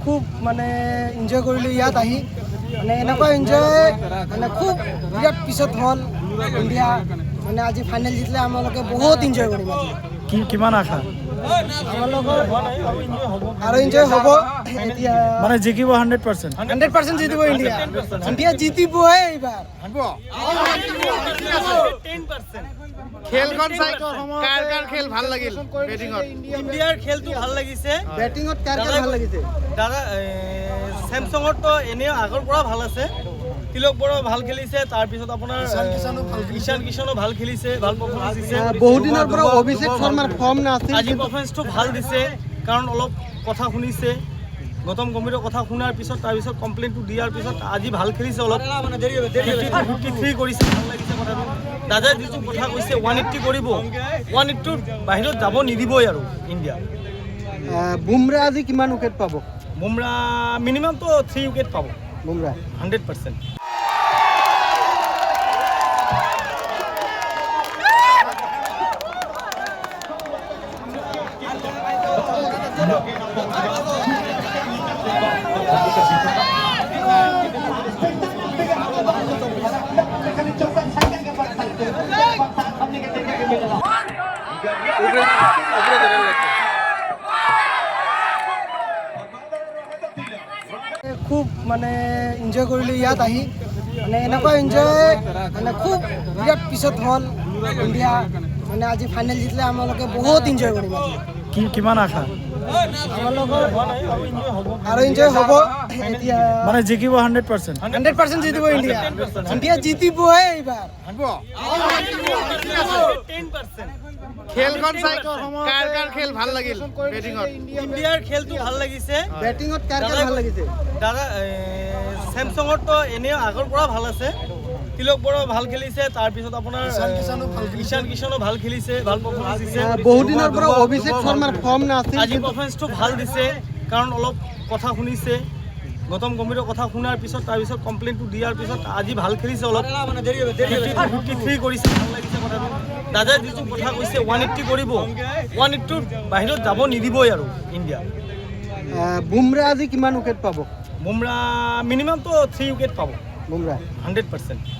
খুব মানে এনজয় কৰিলোঁ ইয়াত আহি মানে এনেকুৱা এনজয় মানে খুব বিৰাট পিছত হ'ল ইণ্ডিয়া মানে আজি ফাইনেল জিতিলে আমালোকে বহুত এনজয় কৰিম আজি কিমান আশা আমালোকৰ আৰু এনজয় হ'ব এতিয়া মানে জিকিব 100% 100% জিতিব ইণ্ডিয়া ইণ্ডিয়া জিতিবহে এইবাৰ খেলখন চাই কাৰ খেল ভাল লাগিল বেটিঙত ইণ্ডিয়াৰ খেলটো ভাল লাগিছে বেটিঙত কাৰ ভাল লাগিছে দাদা চেমচাঙৰ তো এনেও আগৰ পৰা ভাল আছে তিলক বড়ো ভাল খেলিছে তাৰপিছত আপোনাৰ ঈশান কিষাণো ভাল খেলিছে ভাল পাৰফৰ্মেন্স দিছে বহুত দিনৰ পৰা অভিষেক শৰ্মাৰ ফৰ্ম নাছিল আজি পাৰফৰ্মেন্সটো ভাল দিছে কাৰণ অলপ কথা শুনিছে গৌতম গম্ভীৰৰ কথা শুনাৰ পিছত তাৰপিছত কমপ্লেইনটো দিয়াৰ পিছত আজি ভাল খেলিছে অলপ 53 কৰিছে ভাল লাগিছে কথাটো দাদাই যিটো কথা কৈছে 180 কৰিব 180ৰ বাহিৰত যাব নিদিবই আৰু ইণ্ডিয়া বুমৰা আজি কিমান উইকেট পাব বুমৰা মিনিমাম তো 3 উইকেট পাব বুমৰা 100% খুব মানে এনজয় কৰিলোঁ ইয়াত আহি মানে এনেকুৱা এনজয় মানে খুব বিৰাট পিছত হ'ল ইণ্ডিয়া মানে আজি ফাইনেল জিতিলে আমালোকে বহুত এনজয় কৰিম আজি কিমান আশা আমালোকৰ আৰু এনজয় হ'ব এতিয়া মানে জিকিব 100% 100% জিতিব ইণ্ডিয়া ইণ্ডিয়া জিতিবহে এইবাৰ খেলখন চাই কাৰ খেল ভাল লাগিল বেটিঙত ইণ্ডিয়াৰ খেলটো ভাল লাগিছে বেটিঙত কাৰ ভাল লাগিছে দাদা চেমচাঙৰ তো এনেও আগৰ পৰা ভাল আছে তিলক বড়ো ভাল খেলিছে তাৰপিছত আপোনাৰ ঈশান কিষাণো ভাল খেলিছে ভাল পাৰফৰ্মেন্স দিছে বহুত দিনৰ পৰা অভিষেক শৰ্মাৰ ফৰ্ম নাছিল আজি পাৰফৰ্মেন্সটো ভাল দিছে কাৰণ অলপ কথা শুনিছে গৌতম গম্ভীৰৰ কথা শুনাৰ পিছত তাৰপিছত কমপ্লেইনটো দিয়াৰ পিছত আজি ভাল খেলিছে অলপ 53 কৰিছে ভাল লাগিছে কথাটো দাদাই যিটো কথা কৈছে 180 কৰিব 180ৰ বাহিৰত যাব নিদিবই আৰু ইণ্ডিয়া বুমৰা আজি কিমান উইকেট পাব বুমৰা মিনিমাম তো 3 উইকেট পাব বুমৰা 100%